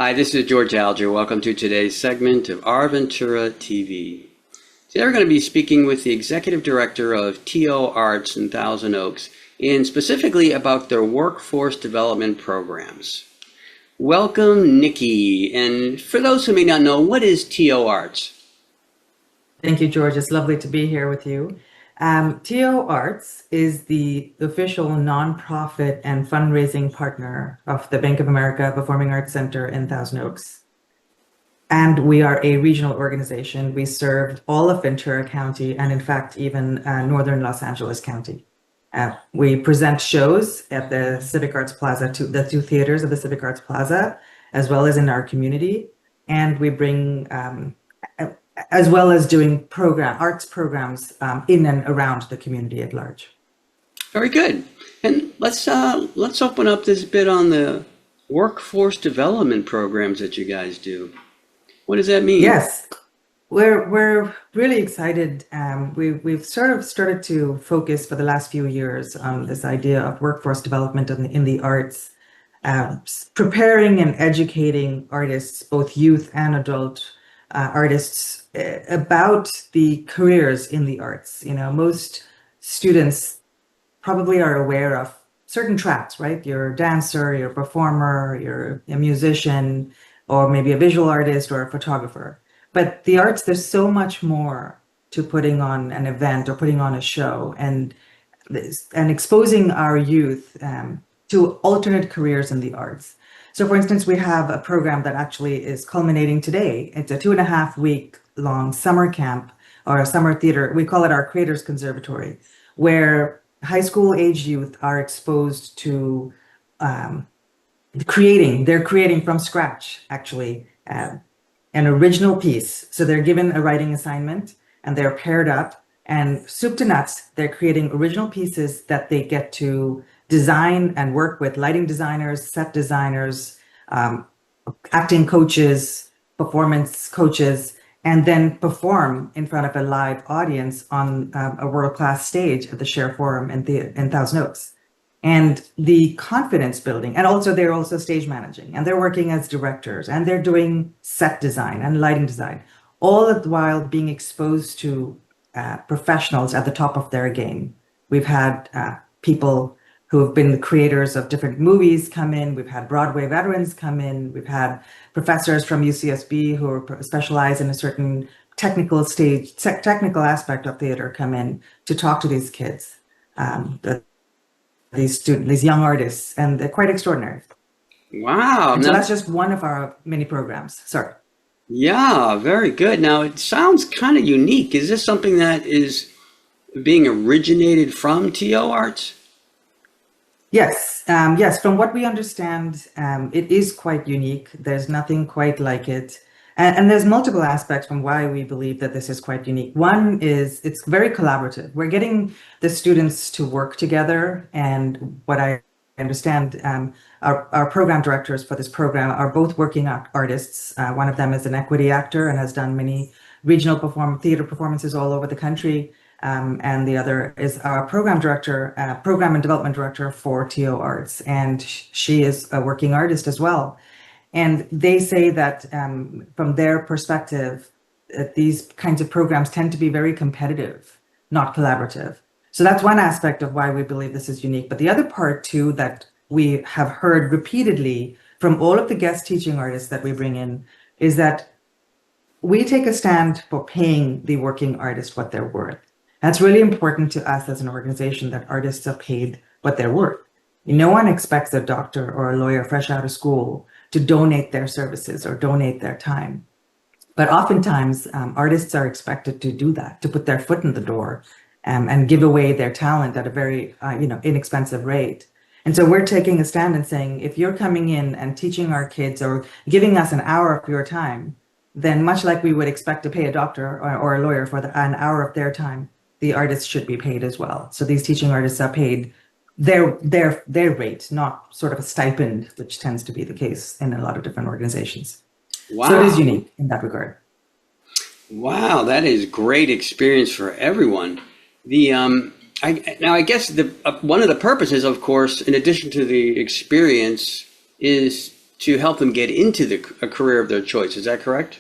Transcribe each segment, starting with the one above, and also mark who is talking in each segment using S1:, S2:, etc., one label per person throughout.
S1: Hi, this is George Alger. Welcome to today's segment of OurVentura TV. Today we're going to be speaking with the Executive Director of TOArts in Thousand Oaks, and specifically about their workforce development programs. Welcome, Niki. And for those who may not know, what is TOArts?
S2: Thank you, George. It's lovely to be here with you. TOArts is the official nonprofit and fundraising partner of the Bank of America Performing Arts Center in Thousand Oaks. And we are a regional organization. We serve all of Ventura County and, in fact, even northern Los Angeles County. We present shows at the Civic Arts Plaza, the two theaters of the Civic Arts Plaza, as well as in our community. And we bring as well as doing arts programs in and around the community at large.
S1: Very good. And let's open up this bit on the workforce development programs that you guys do. What does that mean?
S2: Yes, we're really excited. We've sort of started to focus for the last few years on this idea of workforce development in the arts, preparing and educating artists, both youth and adult artists, about the careers in the arts. You know, most students probably are aware of certain tracks, right? You're a dancer, you're a performer, you're a musician, or maybe a visual artist or a photographer. But the arts, there's so much more to putting on an event or putting on a show and exposing our youth to alternate careers in the arts. So for instance, we have a program that actually is culminating today. It's a 2.5-week long summer camp or a summer theater. We call it our Creators Conservatory, where high school age youth are exposed to they're creating from scratch, actually, an original piece. So they're given a writing assignment and they're paired up, and soup to nuts, they're creating original pieces that they get to design and work with lighting designers, set designers, acting coaches, performance coaches, and then perform in front of a live audience on a world-class stage at the Share Forum in Thousand Oaks. And the confidence building, and also they're also stage managing, and they're working as directors, and they're doing set design and lighting design, all the while being exposed to professionals at the top of their game. We've had people who have been the creators of different movies come in. We've had Broadway veterans come in. We've had professors from UCSB who are specialized in a certain technical aspect of theater come in to talk to these kids, these young artists, and they're quite extraordinary.
S1: Wow.
S2: And so that's just one of our mini programs. Sorry.
S1: Yeah, very good. Now, it sounds kind of unique. Is this something that is being originated from TOArts?
S2: Yes, yes. From what we understand, it is quite unique. There's nothing quite like it. And there's multiple aspects from why we believe that this is quite unique. One is it's very collaborative. We're getting the students to work together. And what I understand, our program directors for this program are both working artists. One of them is an equity actor and has done many regional theater performances all over the country. And the other is our program director, program and development director for TOArts. And she is a working artist as well. And they say that from their perspective, these kinds of programs tend to be very competitive, not collaborative. So that's one aspect of why we believe this is unique. But the other part too that we have heard repeatedly from all of the guest teaching artists that we bring in is that we take a stand for paying the working artist what they're worth. That's really important to us as an organization, that artists are paid what they're worth. No one expects a doctor or a lawyer fresh out of school to donate their services or donate their time. But oftentimes, artists are expected to do that, to put their foot in the door and give away their talent at a very inexpensive rate. And so we're taking a stand and saying, if you're coming in and teaching our kids or giving us an hour of your time, then much like we would expect to pay a doctor or a lawyer for an hour of their time, the artists should be paid as well. So these teaching artists are paid their rate, not sort of a stipend, which tends to be the case in a lot of different organizations.
S1: Wow.
S2: So it is unique in that regard.
S1: Wow, that is great experience for everyone. I guess one of the purposes, of course, in addition to the experience, is to help them get into a career of their choice. Is that correct?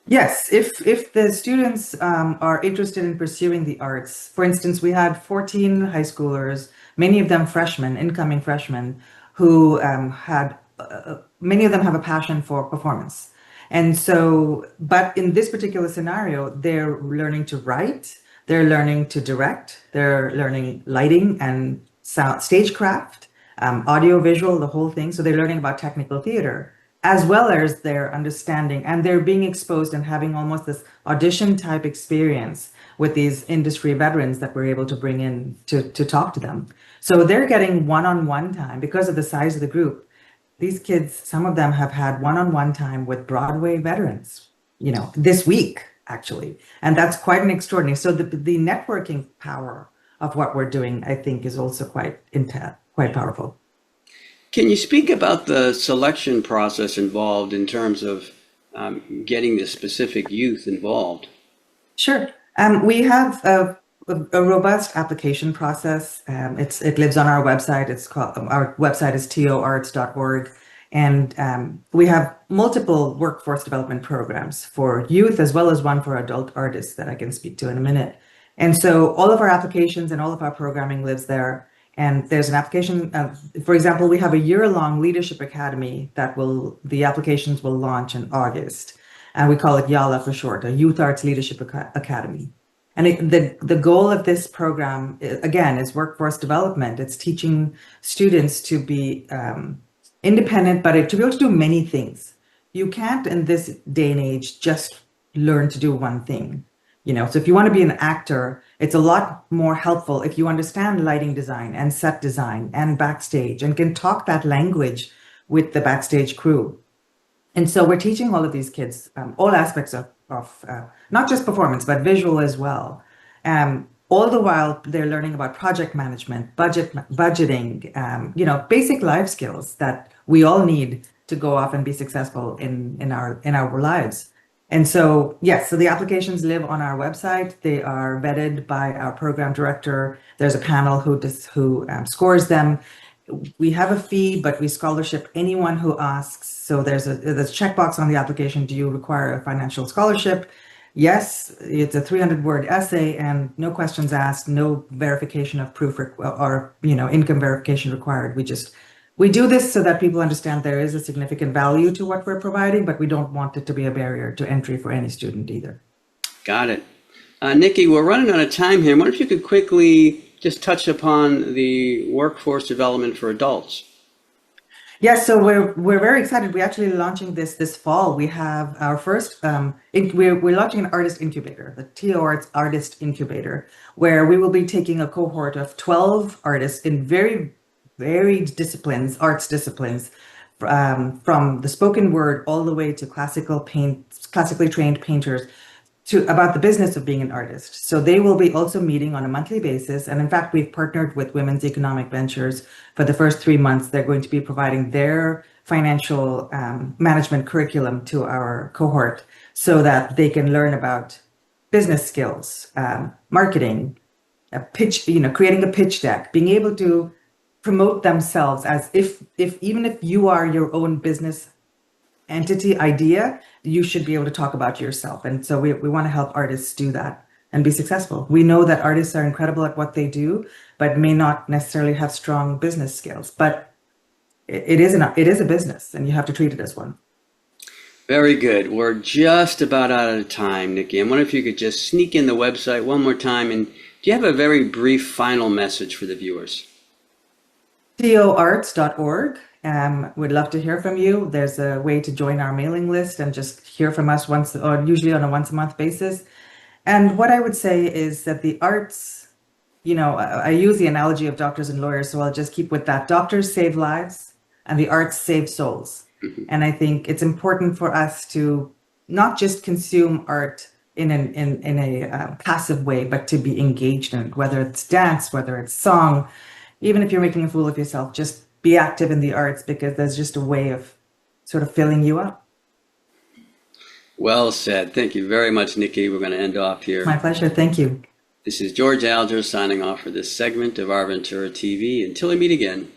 S2: Yes, if the students are interested in pursuing the arts, for instance, we had 14 high schoolers, many of them freshmen, incoming freshmen, who had many of them have a passion for performance. And so, but in this particular scenario, they're learning to write, they're learning to direct, they're learning lighting and sound, stagecraft, audio, visual, the whole thing. So they're learning about technical theater, as well as their understanding, and they're being exposed and having almost this audition type experience with these industry veterans that we're able to bring in to talk to them. So they're getting one-on-one time because of the size of the group. These kids, some of them have had one-on-one time with Broadway veterans, this week, actually. And that's quite an extraordinary. So the networking power of what we're doing, I think, is also quite powerful.
S1: Can you speak about the selection process involved in terms of getting the specific youth involved?
S2: Sure. We have a robust application process. It lives on our website. Our website is TOArts.org. And we have multiple workforce development programs for youth, as well as one for adult artists that I can speak to in a minute. And so all of our applications and all of our programming lives there. And there's an application, for example, we have a year-long leadership academy the applications will launch in August. And we call it YALA for short, a Youth Arts Leadership Academy. And the goal of this program, again, is workforce development. It's teaching students to be independent, but to be able to do many things. You can't, in this day and age, just learn to do one thing. So if you want to be an actor, it's a lot more helpful if you understand lighting design and set design and backstage and can talk that language with the backstage crew. And so we're teaching all of these kids all aspects of not just performance, but visual as well. All the while they're learning about project management, budgeting, basic life skills that we all need to go off and be successful in our lives. And so, yes, so the applications live on our website. They are vetted by our program director. There's a panel who scores them. We have a fee, but we scholarship anyone who asks. So there's a checkbox on the application. Do you require a financial scholarship? Yes, it's a 300-word essay and no questions asked, no verification of proof or income verification required. We do this so that people understand there is a significant value to what we're providing, but we don't want it to be a barrier to entry for any student either.
S1: Got it. Niki, we're running out of time here. I wonder if you could quickly just touch upon the workforce development for adults.
S2: Yes, so we're very excited. We're actually launching this fall. We have our first, we're launching an artist incubator, the TOArts Artist Incubator, where we will be taking a cohort of 12 artists in very varied disciplines, arts disciplines, from the spoken word all the way to classically trained painters, to about the business of being an artist. So they will be also meeting on a monthly basis. And in fact, we've partnered with Women's Economic Ventures for the first 3 months. They're going to be providing their financial management curriculum to our cohort so that they can learn about business skills, marketing, creating a pitch deck, being able to promote themselves as even if you are your own business entity idea, you should be able to talk about yourself. And so we want to help artists do that and be successful. We know that artists are incredible at what they do, but may not necessarily have strong business skills. But it is a business, and you have to treat it as one.
S1: Very good. We're just about out of time, Niki. I wonder if you could just sneak in the website one more time. And do you have a very brief final message for the viewers?
S2: TOArts.org. We'd love to hear from you. There's a way to join our mailing list and just hear from us usually on a once-a-month basis. And what I would say is that the arts, I use the analogy of doctors and lawyers, so I'll just keep with that. Doctors save lives and the arts save souls. Mm-hmm. And I think it's important for us to not just consume art in a passive way, but to be engaged in it, whether it's dance, whether it's song. Even if you're making a fool of yourself, just be active in the arts, because there's just a way of sort of filling you up.
S1: Well said. Thank you very much, Niki. We're going to end off here.
S2: My pleasure. Thank you.
S1: This is George Alger signing off for this segment of Our Ventura TV. Until we meet again,